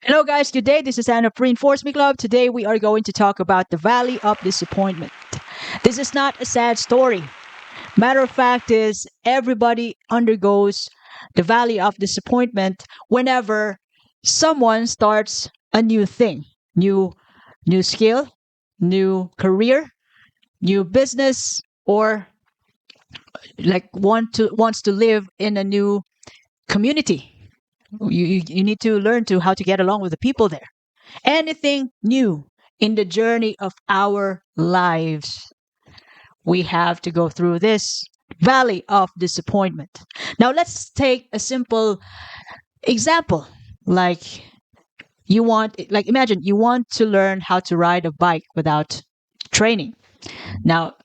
Hello, guys. Good day. This is Anna of Reinforce Me Club. Today, we are going to talk about the Valley of Disappointment. This is not a sad story. Matter of fact, is everybody undergoes the Valley of Disappointment whenever someone starts a new thing, new new skill, new career, new business, or like wants to live in a new community. You need to learn to how to get along with the people there. Anything new in the journey of our lives, we have to go through this valley of disappointment. Now, let's take a simple example. Imagine you want to learn how to ride a bike without training. Now,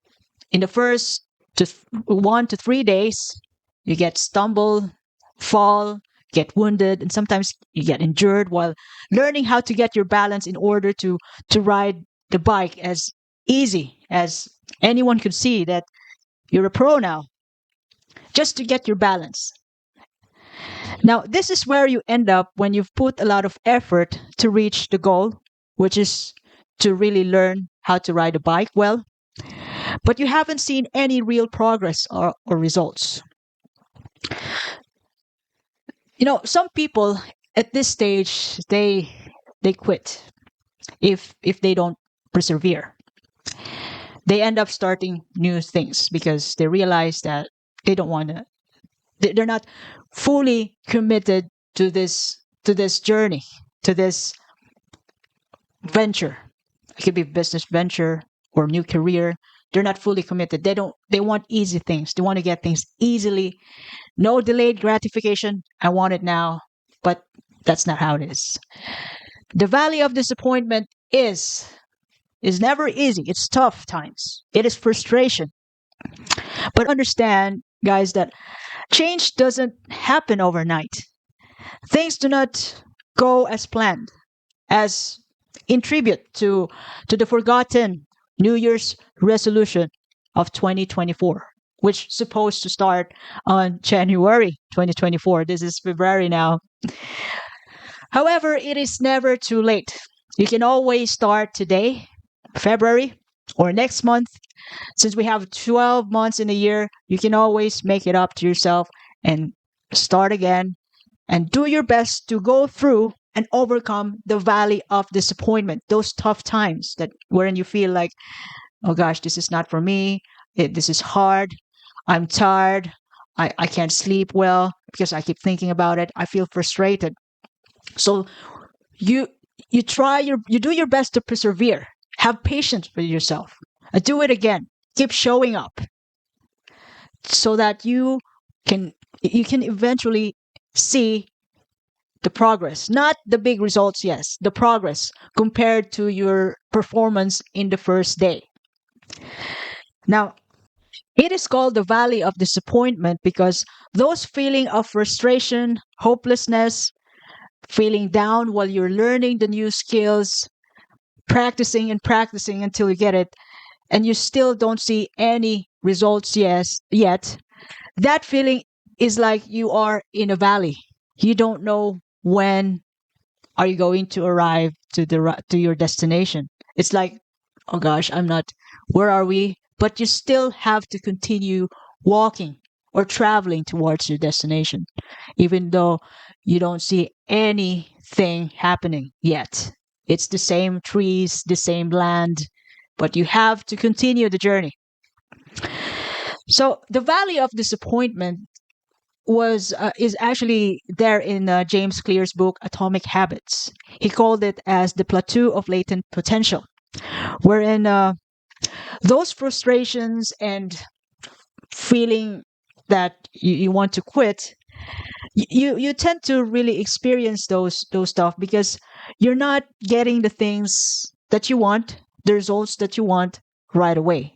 in the first 1 to 3 days, you get stumble, fall, get wounded, and sometimes you get injured while learning how to get your balance in order to ride the bike as easy as anyone could see that you're a pro now, just to get your balance. Now, this is where you end up when you've put a lot of effort to reach the goal, which is to really learn how to ride a bike well, but you haven't seen any real progress or results. Some people at this stage, they quit if they don't persevere. They end up starting new things because they realize that they don't want to. They're not fully committed to this journey, to this venture. It could be business venture or new career. They're not fully committed. They want easy things. They want to get things easily. No delayed gratification. I want it now. But that's not how it is. The valley of disappointment is never easy. It's tough times. It is frustration. But understand, guys, that change doesn't happen overnight. Things do not go as planned. As in tribute to the forgotten New Year's resolution of 2024, which is supposed to start on January 2024. This is February now. However, it is never too late. You can always start today, February, or next month. Since we have 12 months in a year, you can always make it up to yourself and start again and do your best to go through and overcome the valley of disappointment, those tough times that wherein you feel like, oh gosh, this is not for me. This is hard. I'm tired. I can't sleep well because I keep thinking about it. I feel frustrated. So you you do your best to persevere. Have patience with yourself. Do it again. Keep showing up so that can you can eventually see the progress, not the big results, yes, the progress compared to your performance in the first day. Now, it is called the valley of disappointment because those feeling of frustration, hopelessness, feeling down while you're learning the new skills, practicing and practicing until you get it, and you still don't see any results yet, that feeling is like you are in a valley. You don't know when are you going to arrive to your destination. It's like, oh gosh, I'm not. Where are we? But you still have to continue walking or traveling towards your destination, even though you don't see anything happening yet. It's the same trees, the same land, but you have to continue the journey. So the valley of disappointment was is actually there in James Clear's book Atomic Habits. He called it as the plateau of latent potential, wherein those frustrations and feeling that you want to quit, you tend to really experience those stuff because you're not getting the things that you want, the results that you want right away.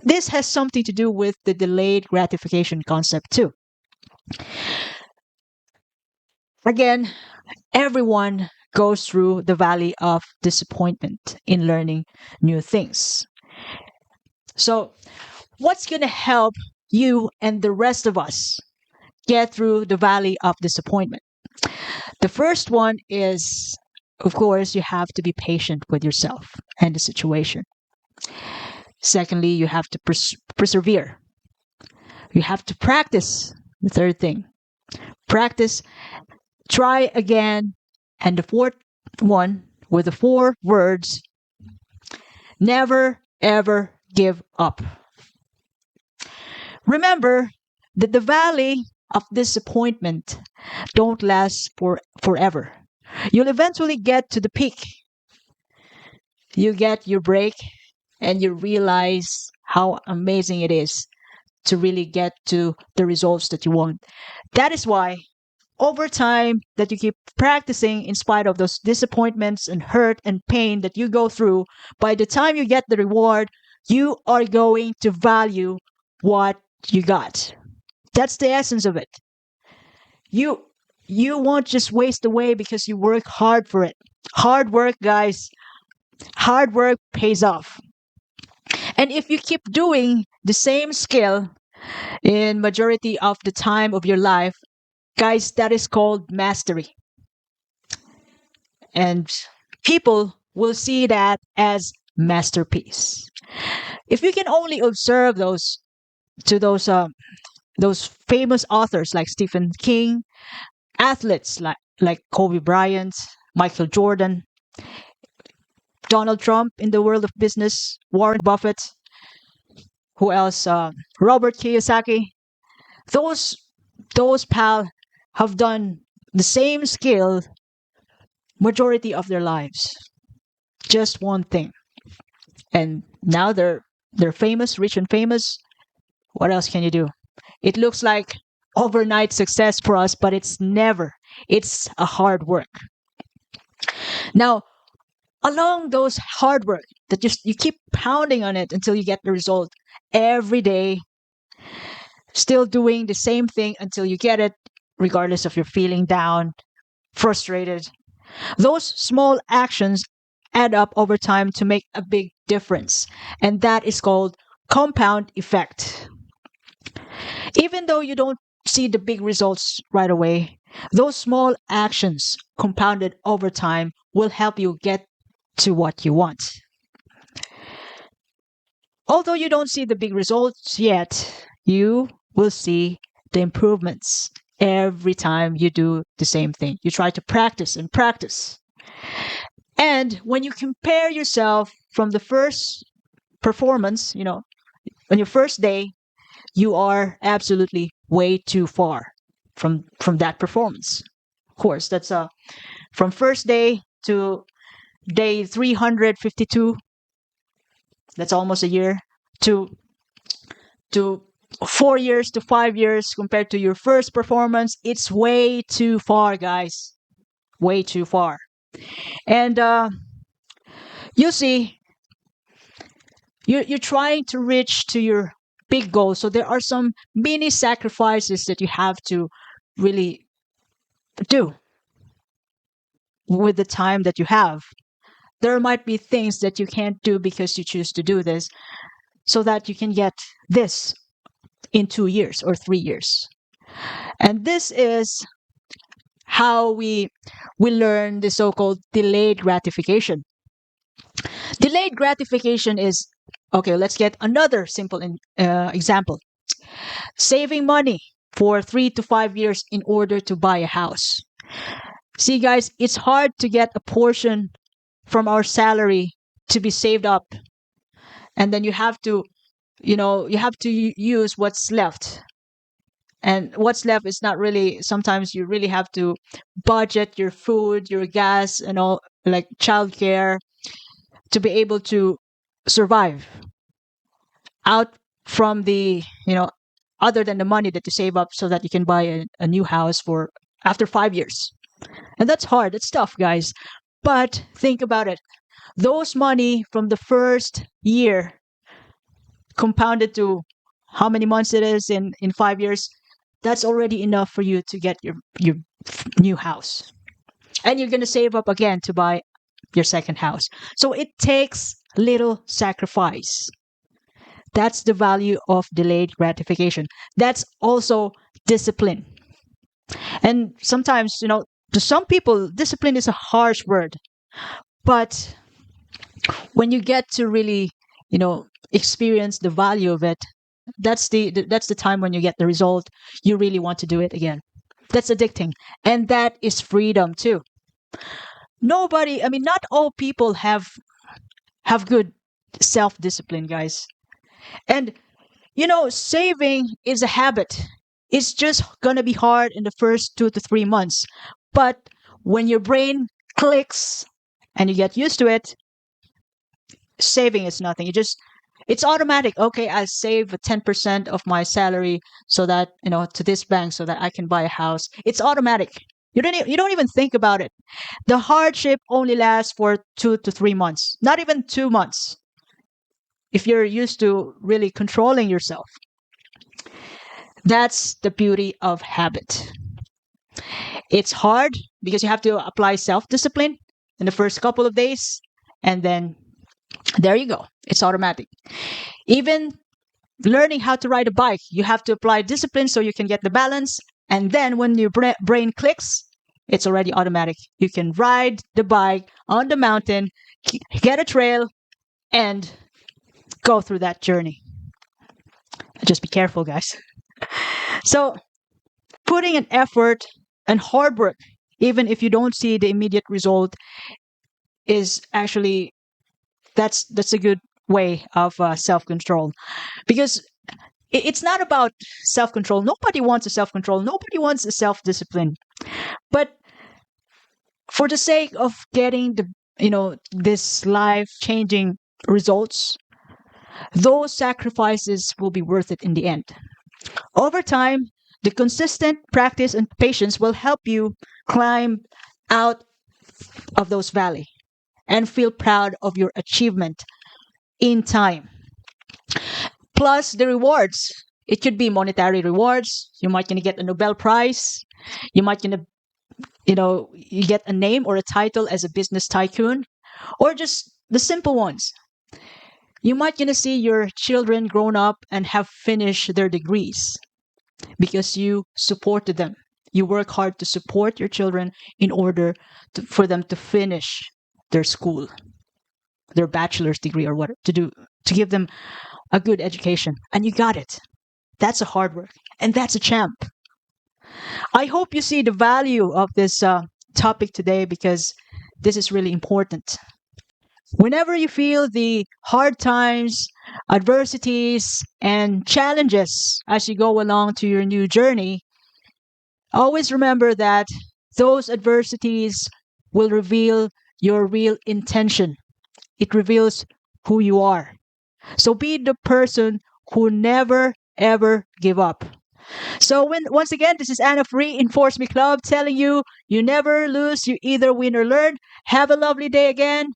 This has something to do with the delayed gratification concept too. Again, everyone goes through the valley of disappointment in learning new things. So, what's going to help you and the rest of us get through the valley of disappointment? The first one is, of course, you have to be patient with yourself and the situation. Secondly, you have to persevere. You have to practice. The third thing, practice, try again. And the fourth one, with the 4 words, never ever give up. Remember that the valley of disappointment don't last forever. You'll eventually get to the peak. You get your break and you realize how amazing it is to really get to the results that you want. That is why over time that you keep practicing in spite of those disappointments and hurt and pain that you go through, by the time you get the reward, you are going to value what you got. That's the essence of it. You you won't just waste away because you work hard for it. Hard work, guys. Hard work pays off. And if you keep doing the same skill in majority of the time of your life, guys, that is called mastery. And people will see that as masterpiece. If you can only observe those famous authors like Stephen King, athletes like Kobe Bryant, Michael Jordan, Donald Trump in the world of business, Warren Buffett, who else? Robert Kiyosaki. Those those pal have done the same skill majority of their lives. Just one thing, and now they're famous, rich and famous. What else can you do? It looks like overnight success for us, but it's never. It's a hard work. Now, along those hard work that just you keep pounding on it until you get the result every day, still doing the same thing until you get it, regardless of your feeling down, frustrated. Those small actions add up over time to make a big difference, and that is called compound effect. Even though you don't see the big results right away, those small actions compounded over time will help you get to what you want. Although you don't see the big results yet, you will see the improvements every time you do the same thing. You try to practice and practice. And when you compare yourself from the first performance, on your first day, you are absolutely way too far from that performance. Of course, that's from first day to day 352. That's almost a year. To 4 years to 5 years compared to your first performance, it's way too far, guys. Way too far. And you see, you're trying to reach to your big goal. So there are some mini sacrifices that you have to really do with the time that you have. There might be things that you can't do because you choose to do this, so that you can get this in 2 years or 3 years. And this is how we learn the so-called delayed gratification. Delayed gratification is, okay, let's get another simple example. Saving money for 3 to 5 years in order to buy a house. See, guys, it's hard to get a portion from our salary to be saved up. And then you have to use what's left. And what's left is not really, sometimes you really have to budget your food, your gas, and all, like childcare, to be able to survive out from the, other than the money that you save up so that you can buy a new house for after 5 years. And that's hard. It's tough, guys. But think about it. Those money from the first year compounded to how many months it is in 5 years, that's already enough for you to get your new house. And you're going to save up again to buy your second house. So it takes little sacrifice. That's the value of delayed gratification. That's also discipline. And sometimes, To some people, discipline is a harsh word, but when you get to really, experience the value of it, that's the time when you get the result. You really want to do it again. That's addicting, and that is freedom too. Nobody, I mean, not all people have good self discipline, guys. And saving is a habit. It's just gonna be hard in the first 2 to 3 months, but when your brain clicks and you get used to it, saving is nothing. It's automatic. Okay, I save 10% of my salary so that, to this bank so that I can buy a house. It's automatic. You don't even think about it. The hardship only lasts for 2 to 3 months, not even 2 months. If you're used to really controlling yourself, that's the beauty of habit. It's hard because you have to apply self discipline in the first couple of days, and then there you go. It's automatic. Even learning how to ride a bike, you have to apply discipline so you can get the balance. And then when your brain clicks, it's already automatic. You can ride the bike on the mountain, get a trail, and go through that journey. Just be careful, guys. So, putting an effort and hard work, even if you don't see the immediate result, is actually that's a good way of self control, because it's not about self control. Nobody wants a self control. Nobody wants a self discipline. But for the sake of getting this life changing results, those sacrifices will be worth it in the end. Over time, the consistent practice and patience will help you climb out of those valley and feel proud of your achievement in time. Plus the rewards. It could be monetary rewards. You might gonna get a Nobel Prize. You might gonna, you get a name or a title as a business tycoon, or just the simple ones. You might gonna see your children grown up and have finished their degrees because you supported them. You work hard to support your children in order for them to finish their school, their bachelor's degree, or what to give them a good education. And you got it. That's a hard work, and that's a champ. I hope you see the value of this topic today, because this is really important. Whenever you feel the hard times, adversities, and challenges as you go along to your new journey, always remember that those adversities will reveal your real intention. It reveals who you are. So be the person who never ever give up. So once again, this is Anna of Reinforce Me Club telling you, you never lose, you either win or learn. Have a lovely day again.